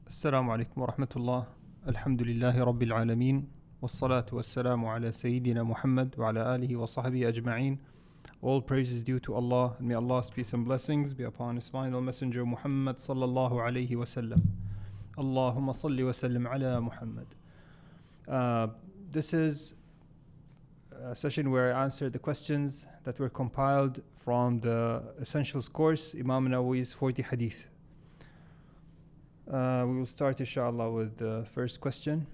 السلام عليكم ورحمة الله. الحمد لله رب العالمين والصلاة والسلام على سيدنا Muhammad وعلى آله وصحبه أجمعين. All praise is due to Allah, and may Allah's peace and blessings be upon His final messenger Muhammad sallallahu alayhi wa sallam. Allahumma salli wa sallim ala Muhammad. This is a session where I answer the questions that were compiled from the Essentials course, Imam Nawawies 40 Hadith. We will start inshallah with the first question.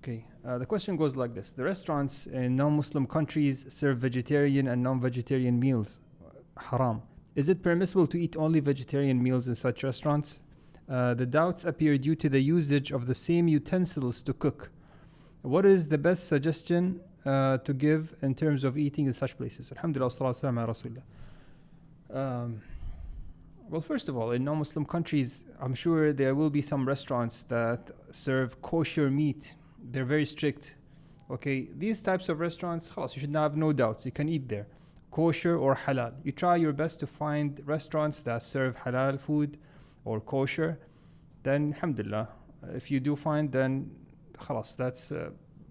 Okay, the question goes like this. The restaurants in non-Muslim countries serve vegetarian and non-vegetarian meals. Haram. Is it permissible to eat only vegetarian meals in such restaurants? The doubts appear due to the usage of the same utensils to cook. What is the best suggestion to give in terms of eating in such places? Alhamdulillah, salatu wassalamu ala Rasulullah. Well, first of all, in non-Muslim countries, I'm sure there will be some restaurants that serve kosher meat. They're very strict. Okay, these types of restaurants, khalas, you should have no doubts. You can eat there, kosher or halal. You try your best to find restaurants that serve halal food or kosher. Then, alhamdulillah, if you do find, then khalas,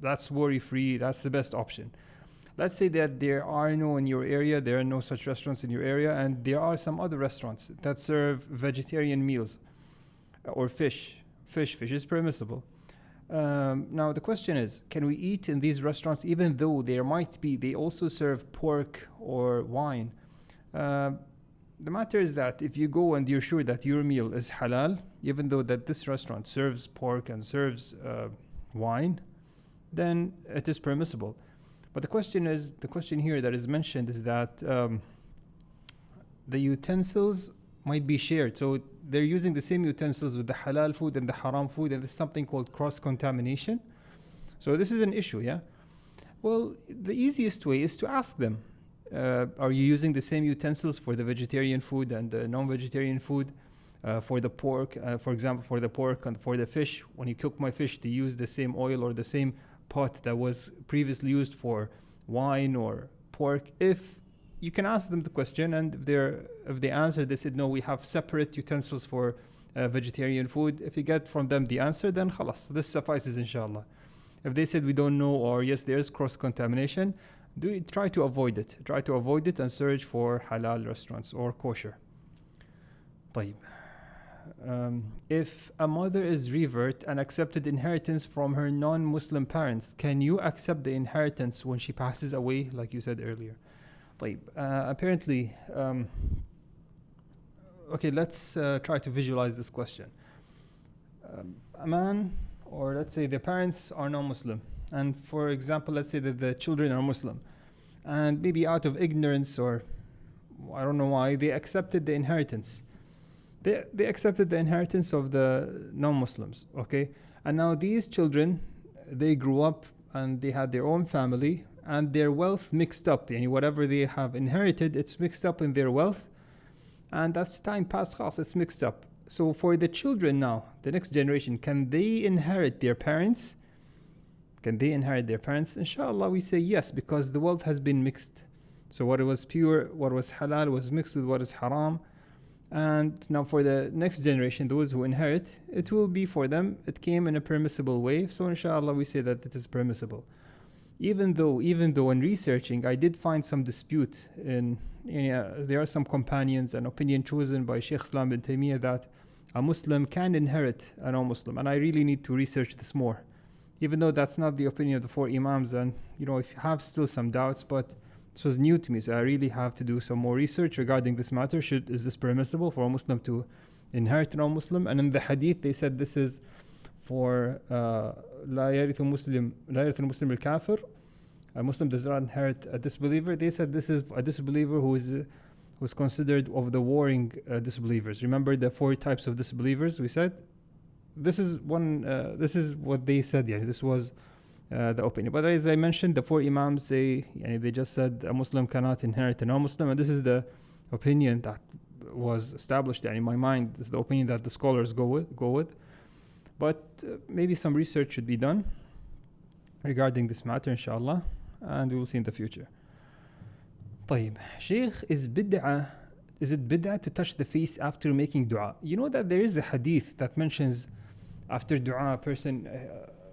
that's worry-free. That's the best option. Let's say that there are no in your area, there are no such restaurants in your area, and there are some other restaurants that serve vegetarian meals or fish. Fish is permissible. Now the question is, can we eat in these restaurants even though they also serve pork or wine? The matter is that if you go and you're sure that your meal is halal, even though that this restaurant serves pork and serves wine, then it is permissible. But the question here that is mentioned is that the utensils might be shared. So they're using the same utensils with the halal food and the haram food, and there's something called cross-contamination. So this is an issue, yeah? Well, the easiest way is to ask them, are you using the same utensils for the vegetarian food and the non-vegetarian food? For the pork, for example, for the pork and for the fish, when you cook my fish, do you use the same oil or the same pot that was previously used for wine or pork? If you can ask them the question, and if they answer, they said no, we have separate utensils for vegetarian food. If you get from them the answer, then khalas, this suffices inshallah. If they said we don't know, or yes, there is cross-contamination, try to avoid it. Try to avoid it and search for halal restaurants or kosher. طيب. If a mother is revert and accepted inheritance from her non-Muslim parents, can you accept the inheritance when she passes away, like you said earlier? Apparently, okay, let's try to visualize this question. A man, or let's say the parents are non-Muslim, and for example, let's say that the children are Muslim, and maybe out of ignorance or I don't know why, they accepted the inheritance. They accepted the inheritance of the non-Muslims, okay? And now these children, they grew up and they had their own family and their wealth mixed up. Whatever they have inherited, it's mixed up in their wealth. And as time passed, it's mixed up. So for the children now, the next generation, can they inherit their parents? Can they inherit their parents? Inshallah, we say yes, because the wealth has been mixed. So what was pure, what was halal was mixed with what is haram. And now for the next generation, those who inherit, it will be for them, it came in a permissible way. So inshallah we say that it is permissible. Even though in researching, I did find some dispute there are some companions and opinion chosen by Shaykh Islam bin Taymiyyah that a Muslim can inherit a non-Muslim. And I really need to research this more. Even though that's not the opinion of the four Imams, and if you have still some doubts, but this was new to me, so I really have to do some more research regarding this matter. Is this permissible for a Muslim to inherit a non-Muslim? And in the hadith, they said this is for لا يرث المسلم الكافر. A Muslim does not inherit a disbeliever. They said this is a disbeliever who is considered of the warring disbelievers. Remember the 4 types of disbelievers we said? This is one. This is what they said. Yeah, this was the opinion. But as I mentioned, the 4 Imams say, they just said a Muslim cannot inherit a non-Muslim, and this is the opinion that was established in my mind. This is the opinion that the scholars go with. But maybe some research should be done regarding this matter, inshallah, and we will see in the future. طيب, Sheikh, is bid'ah is it bid'ah to touch the face after making dua? You know that there is a hadith that mentions after dua, a person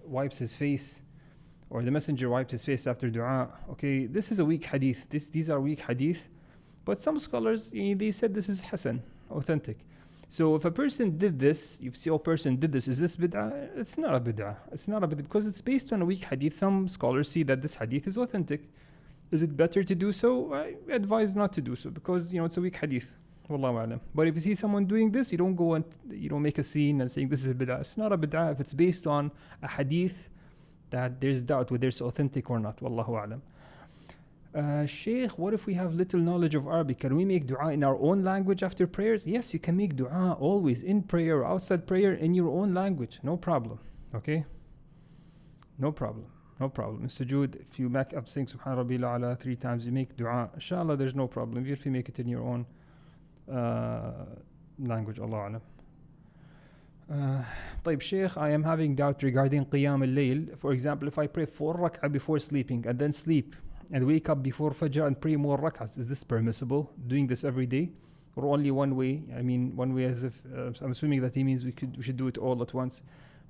wipes his face, or the messenger wiped his face after dua. Okay, this is a weak hadith. These are weak hadith, but some scholars, they said this is hasan, authentic. So if a person did this, you see a person did this, is this bid'ah? It's not a bid'ah. It's not a bid'ah because it's based on a weak hadith. Some scholars see that this hadith is authentic. Is it better to do so? I advise not to do so because it's a weak hadith. Wallahu alam. But if you see someone doing this, you don't go and make a scene and saying this is a bid'ah. It's not a bid'ah if it's based on a hadith that there's doubt whether it's authentic or not. Wallahu alam. Sheikh, what if we have little knowledge of Arabic? Can we make dua in our own language after prayers? Yes, you can make dua always in prayer or outside prayer in your own language. No problem. Okay? No problem. No problem. In sujood, if you make up saying Subhan Rabbil A'la 3 times, you make dua. Inshallah, there's no problem. If you make it in your own language, Allah Alam. طيب Sheikh, I am having doubt regarding Qiyam al-Layl. For example, if I pray 4 rak'ah before sleeping and then sleep and wake up before Fajr and pray more rak'ahs, is this permissible? Doing this every day? Or only one way? I mean, one way as if, I'm assuming that he means we should do it all at once.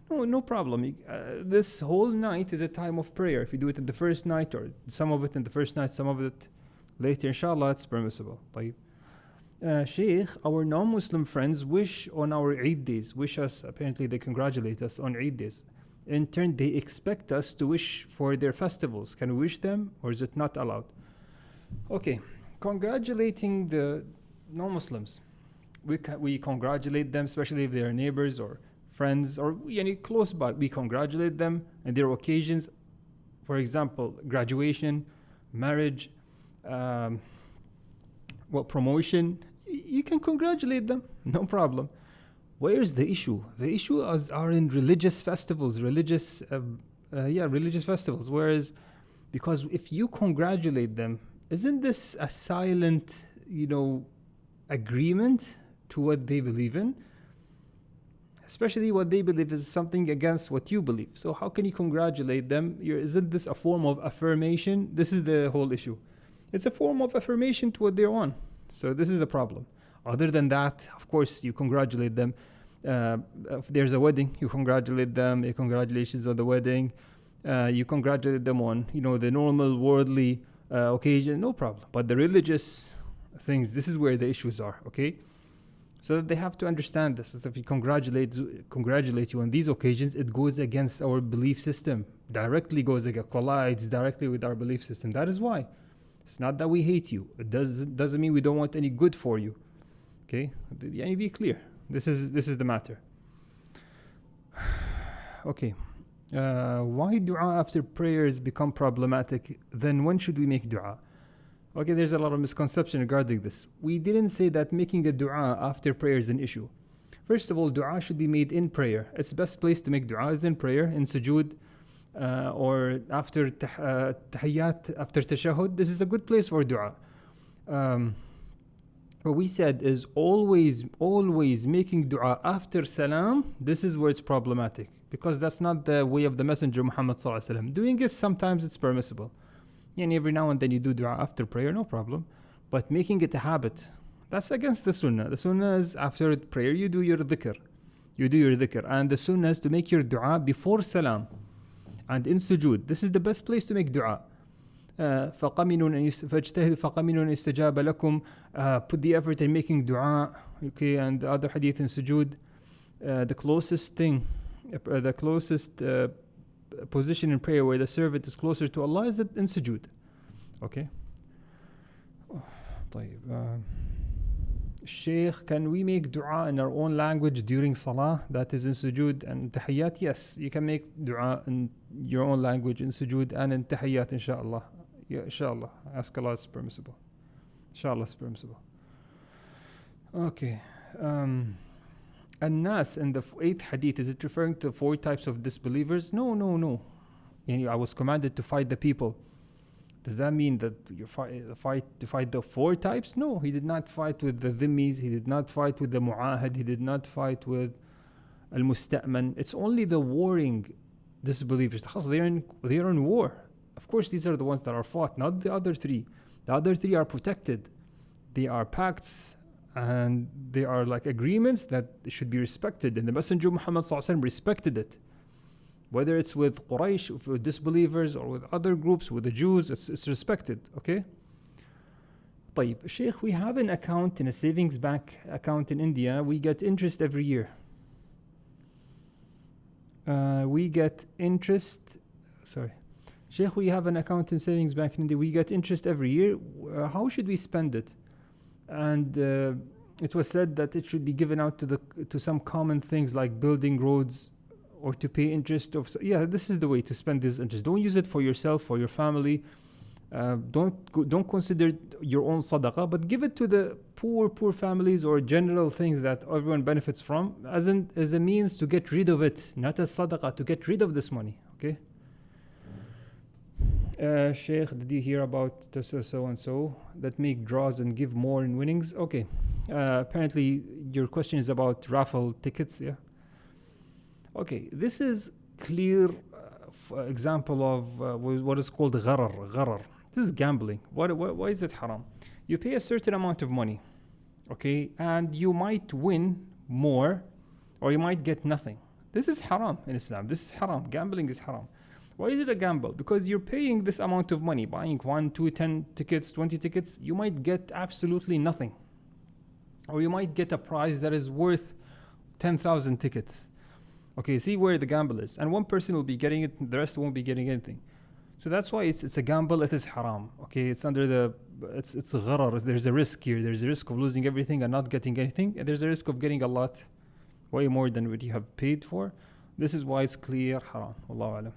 No problem. This whole night is a time of prayer. If you do it in the first night or some of it in the first night, some of it later, inshallah, it's permissible. طيب. Sheikh, our non-Muslim friends wish on our Eid days, wish us, apparently they congratulate us on Eid days. In turn, they expect us to wish for their festivals. Can we wish them or is it not allowed? Okay, congratulating the non-Muslims. We congratulate them, especially if they are neighbors or friends or close by. We congratulate them and their occasions. For example, graduation, marriage, promotion. You can congratulate them, no problem. Where's the issue? The issue are in religious festivals, religious festivals. Whereas, because if you congratulate them, isn't this a silent, agreement to what they believe in? Especially what they believe is something against what you believe. So how can you congratulate them? Isn't this a form of affirmation? This is the whole issue. It's a form of affirmation to what they're on. So this is the problem. Other than that, of course, you congratulate them. If there's a wedding, you congratulate them. Congratulations on the wedding. You congratulate them on, the normal worldly occasion. No problem. But the religious things, this is where the issues are. Okay. So they have to understand this. If we congratulate you on these occasions, it goes against our belief system. Directly collides directly with our belief system. That is why. It's not that we hate you. It doesn't mean we don't want any good for you. Okay? Be clear. This is the matter. Okay. Why dua after prayers become problematic? Then when should we make dua? Okay, there's a lot of misconception regarding this. We didn't say that making a dua after prayer is an issue. First of all, dua should be made in prayer. It's the best place to make dua is in prayer, in sujood, or after tahiyyat, after tashahhud. This is a good place for dua. What we said is always making dua after salam. This is where it's problematic because that's not the way of the Messenger Muhammad sallallahu alaihi wasallam. Doing it sometimes it's permissible. And every now and then you do dua after prayer, no problem. But making it a habit, that's against the sunnah. The sunnah is after prayer, you do your dhikr. And the sunnah is to make your dua before salam. And in sujood, this is the best place to make dua. فَقَمِنُوا يُسْتَجَابَ لَكُمْ. Put the effort in making dua. Okay, and the other hadith in sujood, the closest position in prayer where the servant is closer to Allah is in sujood. Okay. Sheikh, can we make dua in our own language during salah, that is in sujood and tahiyyat? Yes, you can make dua in your own language in sujood and in tahiyyat, inshallah. Yeah, inshallah. Ask Allah, it's permissible. Inshallah, it's permissible. Okay. An-Nas in the 8th hadith, is it referring to 4 types of disbelievers? No. I was commanded to fight the people. Does that mean that you fight the 4 types? No, he did not fight with the dhimmis, he did not fight with the mu'ahad, he did not fight with al-musta'man. It's only the warring disbelievers. They are in war. Of course, these are the ones that are fought, not the other 3. The other 3 are protected. They are pacts And they are like agreements that should be respected, and the Messenger Muhammad ﷺ respected it. Whether it's with Quraysh, with disbelievers, or with other groups, with the Jews, it's respected, okay? طيب, Sheikh, we have an account in a savings bank account in India. We get interest every year. Sheikh, we have an account in savings bank in India. We get interest every year. How should we spend it? And it was said that it should be given out to some common things like building roads, or to pay interest of. Yeah, this is the way to spend this interest. Don't use it for yourself, for your family. Don't consider your own sadaqah, but give it to the poor families, or general things that everyone benefits from, as a means to get rid of it, not as sadaqah, to get rid of this money. Okay. Sheikh, did you hear about so and so that make draws and give more in winnings? Okay. Apparently your question is about raffle tickets. Yeah. Okay. This is clear example of what is called gharar. This is gambling. Why is it haram? You pay a certain amount of money, okay, and you might win more, or you might get nothing. This is haram in Islam. This is haram. Gambling is haram. Why is it a gamble? Because you're paying this amount of money, buying 1, 2, 10 tickets, 20 tickets. You might get absolutely nothing, or you might get a prize that is worth 10,000 tickets. Okay, see where the gamble is. And one person will be getting it, the rest won't be getting anything. So that's why it's a gamble. It is haram. Okay, it's under it's gharar. There's a risk here. There's a risk of losing everything and not getting anything. And there's a risk of getting a lot, way more than what you have paid for. This is why it's clear haram. Wallahu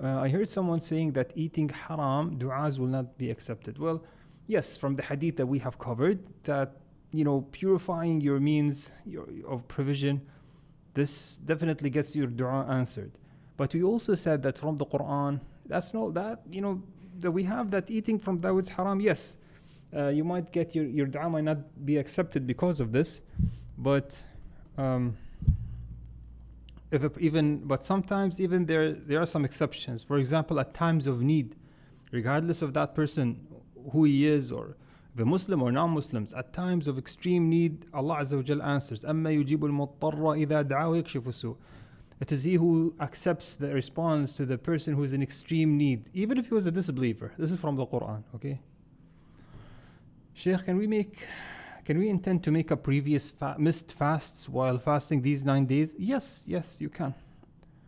alam. I heard someone saying that eating haram, du'as will not be accepted. Well, yes, from the hadith that we have covered, that, purifying your means of provision, this definitely gets your dua answered. But we also said that from the Quran, that's not that, that we have that eating from that is haram. Yes, you might get your dua might not be accepted because of this, but but sometimes even there are some exceptions. For example, at times of need, regardless of that person who he is, or the Muslim or non-Muslims, at times of extreme need, Allah Azza wa Jal answers. أَمَّا يُجِيبُ الْمُضْطَرَّ إِذَا دَعَاهُ يَكْشِفُ السُّوءَ. It is He who accepts the response to the person who is in extreme need, even if he was a disbeliever. This is from the Quran, okay? Sheikh, can we intend to make up previous missed fasts while fasting these 9 days? Yes, you can.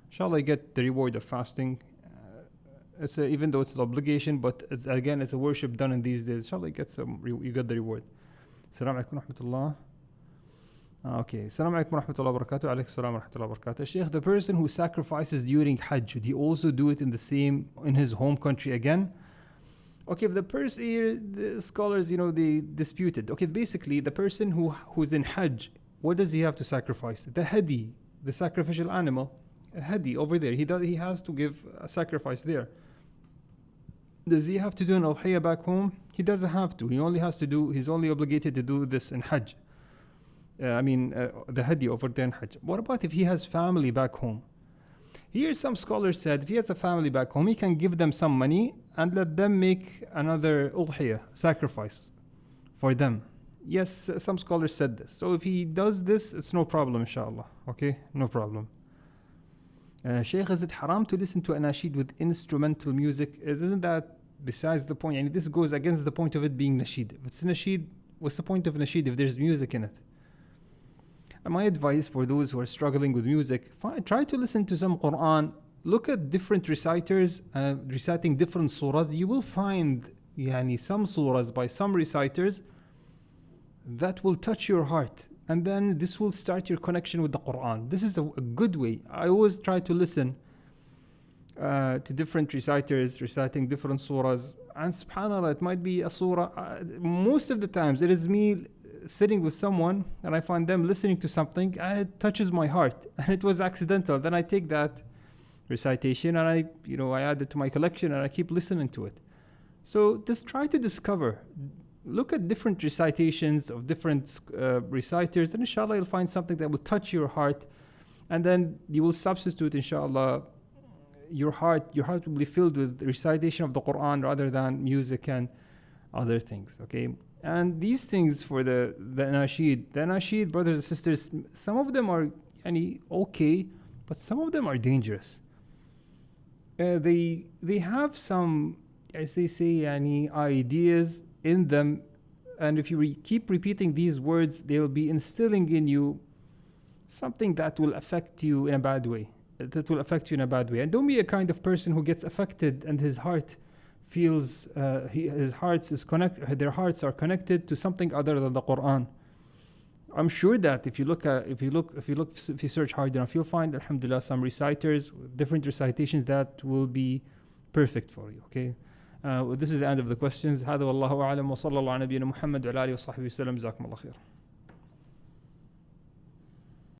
Inshallah, you get the reward of fasting. Even though it's an obligation, but it's a worship done in these days. Inshallah, you get the reward. Assalamu alaikum wa rahmatullah. Okay. Assalamu alaikum wa rahmatullahi wa barakatuh. Alaikum salam wa rahmatullahi wa barakatuh. Sheikh, the person who sacrifices during Hajj, should he also do it in his home country again? Okay, if the person here, the scholars, they disputed. Okay, basically, the person who's in Hajj, what does he have to sacrifice? The hadi, the sacrificial animal, a hadi over there. He has to give a sacrifice there. Does he have to do an udhiyah back home? He doesn't have to. He's only obligated to do this in Hajj. The hadi over there in Hajj. What about if he has family back home? Here, some scholars said if he has a family back home, he can give them some money and let them make another udhiyah, sacrifice for them. Yes, some scholars said this. So if he does this, it's no problem, inshallah. Okay, no problem. Sheikh, is it haram to listen to anashid with instrumental music? Isn't that besides the point? And this goes against the point of it being nasheed. If it's nasheed, what's the point of nasheed if there's music in it? And my advice for those who are struggling with music, try to listen to some Quran. Look at different reciters reciting different surahs. You will find some surahs by some reciters that will touch your heart. And then this will start your connection with the Quran. This is a good way. I always try to listen to different reciters reciting different surahs. And subhanAllah, it might be a surah. Most of the times, it is me sitting with someone and I find them listening to something and it touches my heart. And it was accidental. Then I take that recitation and I add it to my collection and I keep listening to it. So just try to discover. Look at different recitations of different reciters, and inshallah you'll find something that will touch your heart, and then you will substitute, inshallah, your heart will be filled with recitation of the Quran rather than music and other things. Okay, And these things for the nasheed, brothers and sisters, some of them are okay, but some of them are dangerous. They have some, as they say, ideas in them, and if you keep repeating these words, they will be instilling in you something that will affect you in a bad way. And don't be a kind of person who gets affected and his heart feels their hearts are connected to something other than the Quran. I'm sure that if you search hard enough, you'll find, alhamdulillah, some reciters, different recitations that will be perfect for you. Okay, this is the end of the questions. هذا والله أعلم وصلى الله على نبينا محمد وعلى آله وصحبه وسلم. جزاكم الله خير.